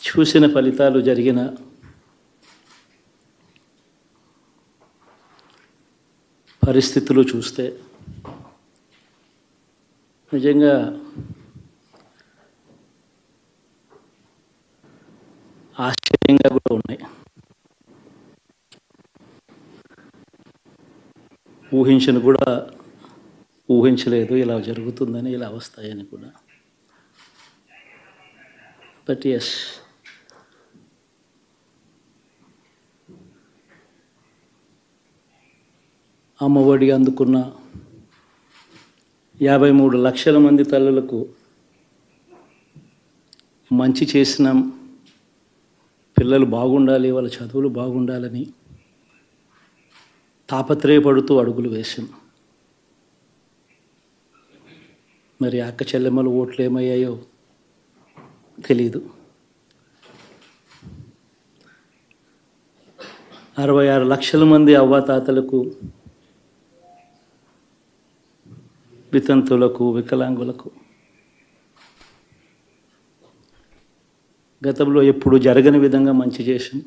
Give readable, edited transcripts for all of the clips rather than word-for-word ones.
చూసిన ఫలితాలు జరిగిన పరిస్థితులు చూస్తే నిజంగా ఆశ్చర్యంగా కూడా ఉన్నాయి. ఊహించలేదు ఇలా జరుగుతుందని, ఇలా వస్తాయని కూడా. బట్ ఎస్, అమ్మఒడి అందుకున్న 53 లక్షల మంది తల్లులకు మంచి చేసిన, పిల్లలు బాగుండాలి, వాళ్ళ చదువులు బాగుండాలని తాపత్రయపడుతూ అడుగులు వేశాం. మరి అక్క చెల్లెమ్మల ఓట్లు ఏమయ్యాయో తెలీదు. 66 లక్షల మంది అవ్వాతాతలకు, వితంతులకు, వికలాంగులకు గతంలో ఎప్పుడు జరగని విధంగా మంచి చేశాం.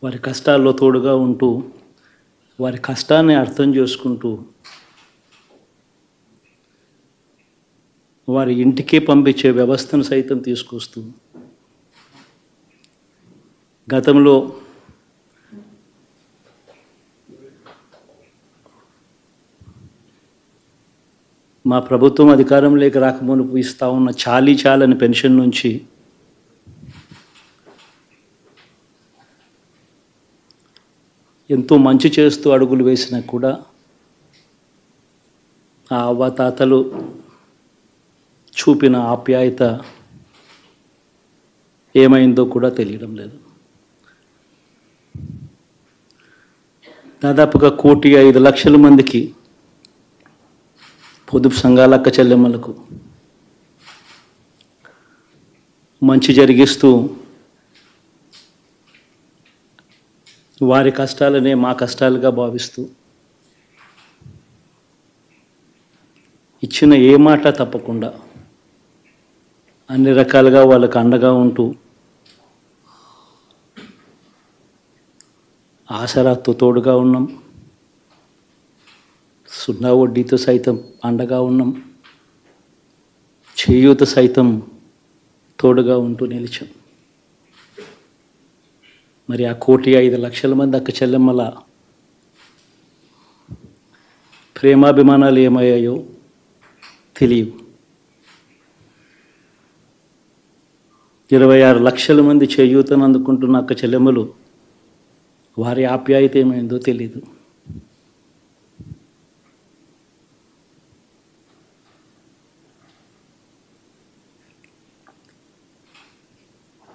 వారి కష్టాల్లో తోడుగా ఉంటూ, వారి కష్టాన్ని అర్థం చేసుకుంటూ, వారి ఇంటికే పంపించే వ్యవస్థను సైతం తీసుకొస్తూ, గతంలో మా ప్రభుత్వం అధికారంలోకి రాకమునుపు ఇస్తూ ఉన్న చాలని పెన్షన్ నుంచి ఎంతో మంచి చేస్తూ అడుగులు వేసినా కూడా ఆ అవ్వాతాతలు చూపిన ఆప్యాయత ఏమైందో కూడా తెలియడం లేదు. దాదాపుగా 1,05,00,000 మందికి, పొదుపు సంఘాల అక్క చెల్లెమ్మలకు మంచి జరిగిస్తూ, వారి కష్టాలనే మా కష్టాలుగా భావిస్తూ, ఇచ్చిన ఏ మాట తప్పకుండా అన్ని రకాలుగా వాళ్ళకు అండగా ఉంటూ, ఆసరాతో తోడుగా ఉన్నాం, సున్నా వడ్డీతో సైతం అండగా ఉన్నాం, చేయూత సైతం తోడుగా ఉంటూ నిలిచాం. మరి ఆ 1,05,00,000 మంది అక్క చెల్లెమ్మల ప్రేమాభిమానాలు ఏమయ్యాయో తెలియవు. 26 లక్షల మంది చేయూతను అందుకుంటున్న అక్క చెల్లెమ్మలు, వారి ఆప్యాయత ఏమైందో తెలీదు.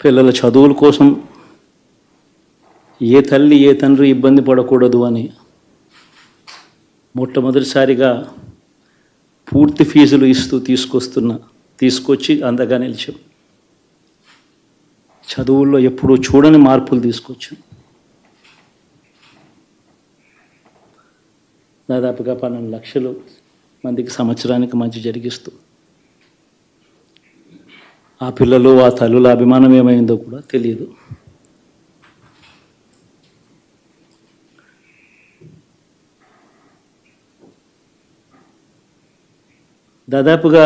పిల్లల చదువుల కోసం ఏ తల్లి ఏ తండ్రి ఇబ్బంది పడకూడదు అని మొట్టమొదటిసారిగా పూర్తి ఫీజులు ఇస్తూ తీసుకొచ్చి అందగా నిలిచాం. చదువుల్లో ఎప్పుడూ చూడని మార్పులు తీసుకొచ్చాం. దాదాపుగా 12 లక్షల మందికి సంవత్సరానికి మంచి జరిగిస్తూ, ఆ పిల్లలు, ఆ తల్లుల అభిమానం ఏమైందో కూడా తెలియదు. దాదాపుగా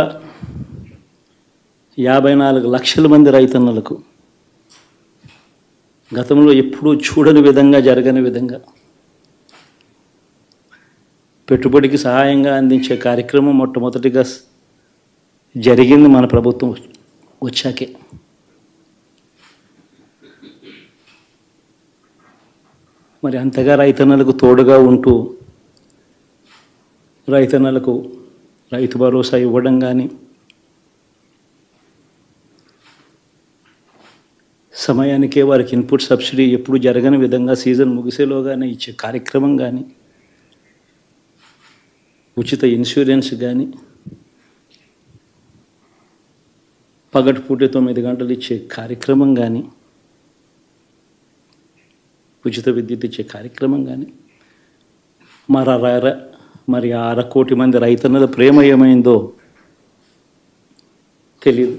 54 లక్షల మంది రైతన్నలకు గతంలో ఎప్పుడూ చూడని విధంగా, జరగని విధంగా పెట్టుబడికి సహాయంగా అందించే కార్యక్రమం మొట్టమొదటిగా జరిగింది మన ప్రభుత్వం వచ్చాకే. మరి అంతగా రైతన్నలకు తోడుగా ఉంటూ, రైతన్నలకు రైతు భరోసా ఇవ్వడం కానీ, సమయానికే వారికి ఇన్పుట్ సబ్సిడీ ఎప్పుడు జరగని విధంగా సీజన్ ముగిసేలోగానే ఇచ్చే కార్యక్రమం కానీ, ఉచిత ఇన్సూరెన్స్ కానీ, పగటిపూట 9 గంటలు ఇచ్చే కార్యక్రమం కానీ, ఉచిత విద్యుత్ ఇచ్చే కార్యక్రమం కానీ, మరి 1/2 కోటి మంది రైతన్నల ప్రేమ ఏమైందో తెలియదు.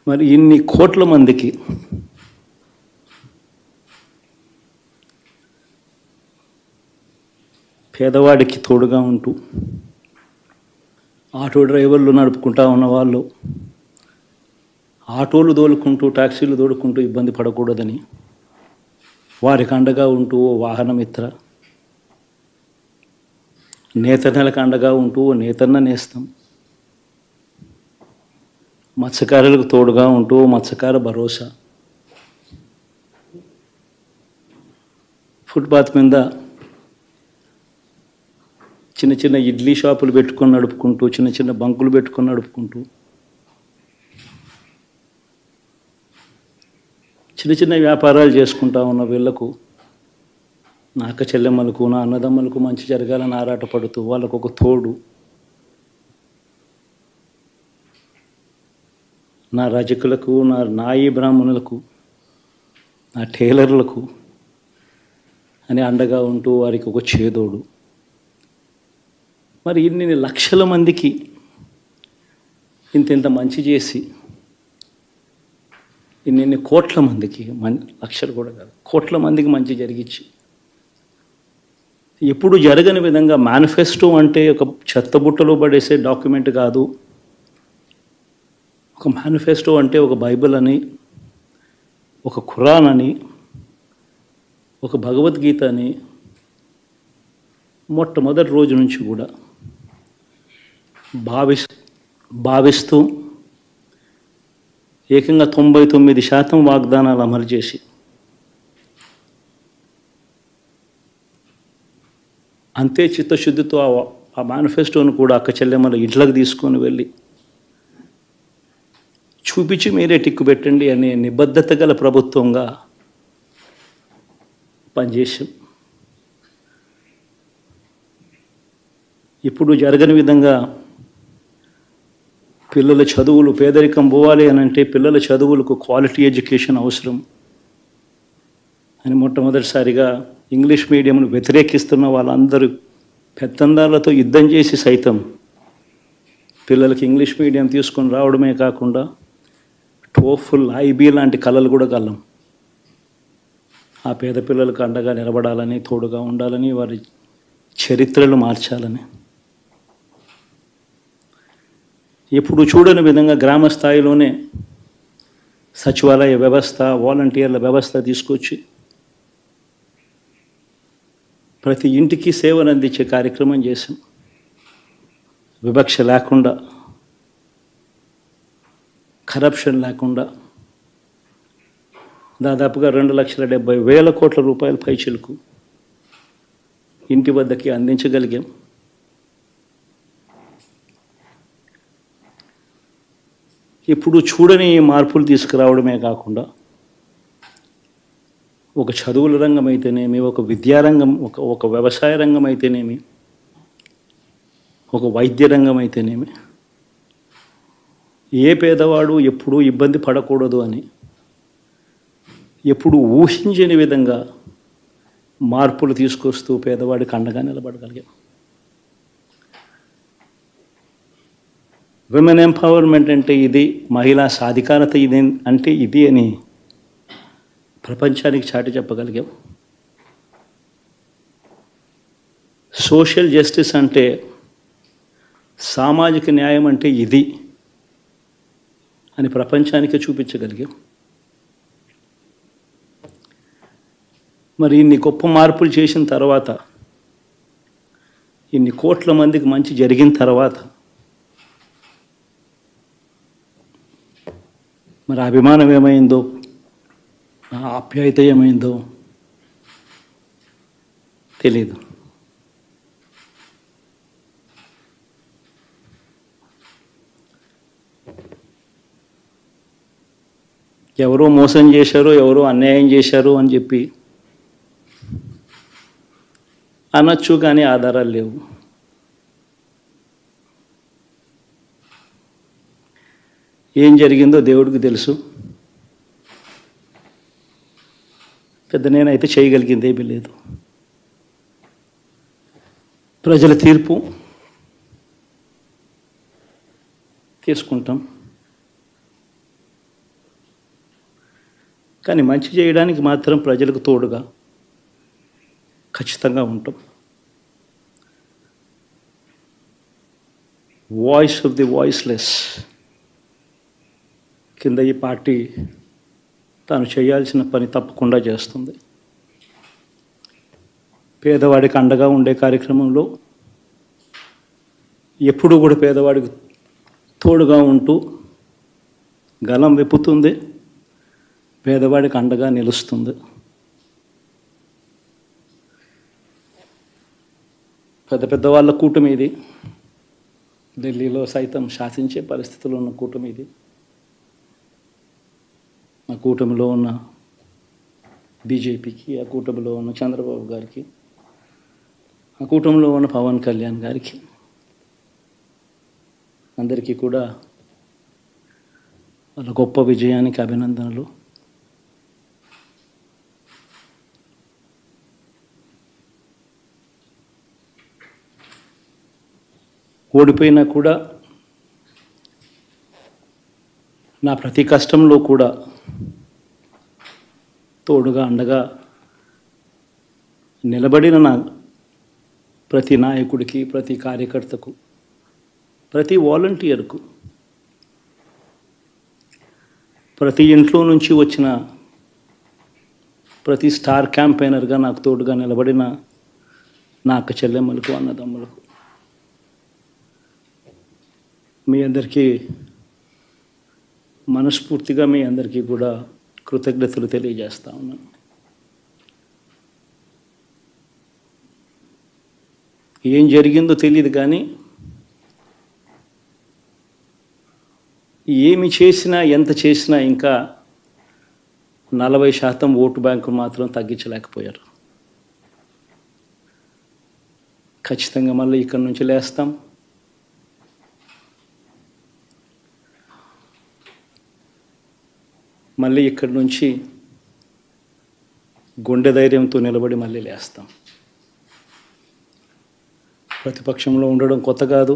మరి ఇన్ని కోట్ల మందికి పేదవాడికి తోడుగా ఉంటూ ఆటో డ్రైవర్లు నడుపుకుంటా ఉన్న వాళ్ళు ఆటోలు తోలుకుంటూ టాక్సీలు తోలుకుంటూ ఇబ్బంది పడకూడదని వారికి అండగా ఉంటూ ఓ వాహనమిత్ర, నేతన్నలకు అండగా ఉంటూ ఓ నేతన్న నేస్తం, మత్స్యకారులకు తోడుగా ఉంటూ మత్స్యకార భరోసా, ఫుట్పాత్ మీద చిన్న చిన్న ఇడ్లీ షాపులు పెట్టుకొని నడుపుకుంటూ, చిన్న చిన్న బంకులు పెట్టుకొని నడుపుకుంటూ, చిన్న చిన్న వ్యాపారాలు చేసుకుంటా ఉన్న వీళ్లకు, నా అక్క చెల్లెమ్మలకు, నా అన్నదమ్మలకు మంచి జరగాలని ఆరాటపడుతూ వాళ్ళకు ఒక తోడు, నా రజకులకు, నా నాయి బ్రాహ్మణులకు, నా టైలర్లకు అని అండగా ఉంటూ వారికి ఒక చేదోడు. మరి ఇన్ని లక్షల మందికి ఇంత మంచి చేసి, ఇన్ని కోట్ల మందికి, లక్షలు కూడా కాదు, కోట్ల మందికి మంచి జరిగించి, ఎప్పుడు జరగని విధంగా మేనిఫెస్టో అంటే ఒక చెత్తబుట్టలో పడేసే డాక్యుమెంట్ కాదు. ఒక మేనిఫెస్టో అంటే ఒక బైబిల్ అని, ఒక ఖురాన్ అని, ఒక భగవద్గీత అని మొట్టమొదటి రోజు నుంచి కూడా భావిస్తూ ఏకంగా 99% వాగ్దానాలు అమలు చేసి అంతే చిత్తశుద్ధితో ఆ మేనిఫెస్టోను కూడా అక్క చెల్లెమ్మల ఇంట్లోకి తీసుకొని వెళ్ళి చూపించి మీరే టిక్కు పెట్టండి అనే నిబద్ధత గల ప్రభుత్వంగా పనిచేసాం. ఇప్పుడు జరగని విధంగా పిల్లల చదువులు, పేదరికం పోవాలి అని అంటే పిల్లల చదువులకు క్వాలిటీ ఎడ్యుకేషన్ అవసరం అని మొట్టమొదటిసారిగా ఇంగ్లీష్ మీడియంను వ్యతిరేకిస్తున్న వాళ్ళందరూ పెత్తందారులతో యుద్ధం చేసి సైతం పిల్లలకి ఇంగ్లీష్ మీడియం తీసుకొని రావడమే కాకుండా టోఫుల్, ఐబీ లాంటి కళలు కూడా కలం. ఆ పేద పిల్లలకు అండగా నిలబడాలని, తోడుగా ఉండాలని, వారి చరిత్రలు మార్చాలని, ఎప్పుడు చూడని విధంగా గ్రామ స్థాయిలోనే సచివాలయ వ్యవస్థ, వాలంటీర్ల వ్యవస్థ తీసుకొచ్చి ప్రతి ఇంటికి సేవను అందించే కార్యక్రమం చేశాం. వివక్ష లేకుండా, కరప్షన్ లేకుండా దాదాపుగా 2,70,000 కోట్ల రూపాయల పైచిలకు ఇంటి వద్దకి అందించగలిగాం. ఇప్పుడు చూడని మార్పులు తీసుకురావడమే కాకుండా ఒక చదువుల రంగం అయితేనేమి, ఒక విద్యారంగం, ఒక వ్యవసాయ రంగం అయితేనేమి, ఒక వైద్య రంగం అయితేనేమి, ఏ పేదవాడు ఎప్పుడూ ఇబ్బంది పడకూడదు అని ఎప్పుడు ఊహించని విధంగా మార్పులు తీసుకొస్తూ పేదవాడికి అండగా నిలబడగలిగాం. విమెన్ ఎంపవర్మెంట్ అంటే ఇది, మహిళా సాధికారత ఇది అంటే ఇది అని ప్రపంచానికి చాటి చెప్పగలిగాం. సోషల్ జస్టిస్ అంటే, సామాజిక న్యాయం అంటే ఇది అని ప్రపంచానికి చూపించగలిగాం. మరి ఇన్ని గొప్ప మార్పులు చేసిన తర్వాత, ఇన్ని కోట్ల మందికి మంచి జరిగిన తర్వాత మరి అభిమానం ఏమైందో, ఆప్యాయత ఏమైందో తెలీదు. ఎవరో మోసం చేశారో, ఎవరో అన్యాయం చేశారో అని చెప్పి అనొచ్చు, కానీ ఆధారాలు లేవు. ఏం జరిగిందో దేవుడికి తెలుసు. పెద్ద నేనైతే చేయగలిగింది ఏమీ లేదు. ప్రజల తీర్పు తీసుకుంటాం, కానీ మంచి చేయడానికి మాత్రం ప్రజలకు తోడుగా ఖచ్చితంగా ఉంటాం. వాయిస్ ఆఫ్ ది వాయిస్లెస్ కింద ఈ పార్టీ తాను చేయాల్సిన పని తప్పకుండా చేస్తుంది. పేదవాడికి అండగా ఉండే కార్యక్రమంలో ఎప్పుడూ కూడా పేదవాడికి తోడుగా ఉంటూ గలం విప్పుతుంది, పేదవాడికి అండగా నిలుస్తుంది. పెద్ద పెద్ద వాళ్ళ కూటమి ఇది, ఢిల్లీలో సైతం శాసించే పరిస్థితుల్లో ఉన్న కూటమి ఇది. ఆ కూటమిలో ఉన్న బీజేపీకి, ఆ కూటమిలో ఉన్న చంద్రబాబు గారికి, ఆ కూటమిలో ఉన్న పవన్ కళ్యాణ్ గారికి అందరికీ కూడా వాళ్ళ గొప్ప విజయానికి అభినందనలు. ఓడిపోయినా కూడా నా ప్రతి కష్టంలో కూడా తోడుగా అండగా నిలబడిన నా ప్రతి నాయకుడికి, ప్రతి కార్యకర్తకు, ప్రతి వాలంటీర్కు, ప్రతి ఇంట్లో నుంచి వచ్చిన ప్రతి స్టార్ క్యాంపెయినర్గా నాకు తోడుగా నిలబడిన నా అక్క చెల్లెమ్మలకు, అన్నదమ్ములకు, మీ అందరికీ మనస్ఫూర్తిగా మీ అందరికీ కూడా కృతజ్ఞతలు తెలియజేస్తా ఉన్నాను. ఏం జరిగిందో తెలియదు కానీ ఏమి చేసినా, ఎంత చేసినా ఇంకా 40% ఓటు బ్యాంకు మాత్రం తగ్గించలేకపోయారు. ఖచ్చితంగా మళ్ళీ ఇక్కడి నుంచి లేస్తాం. మళ్ళీ ఇక్కడి నుంచి గుండె ధైర్యంతో నిలబడి మళ్ళీ లేస్తాం. ప్రతిపక్షంలో ఉండడం కొత్త కాదు,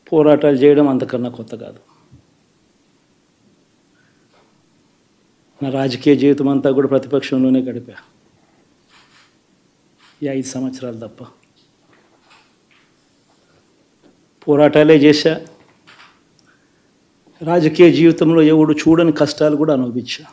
పోరాటాలు చేయడం అంతకన్నా కొత్త కాదు. నా రాజకీయ జీవితం అంతా కూడా ప్రతిపక్షంలోనే గడిపా, ఈ 5 సంవత్సరాలు తప్ప. పోరాటాలే చేశా. రాజకీయ జీవితంలో ఎవడు చూడని కష్టాలు కూడా అనుభవించా.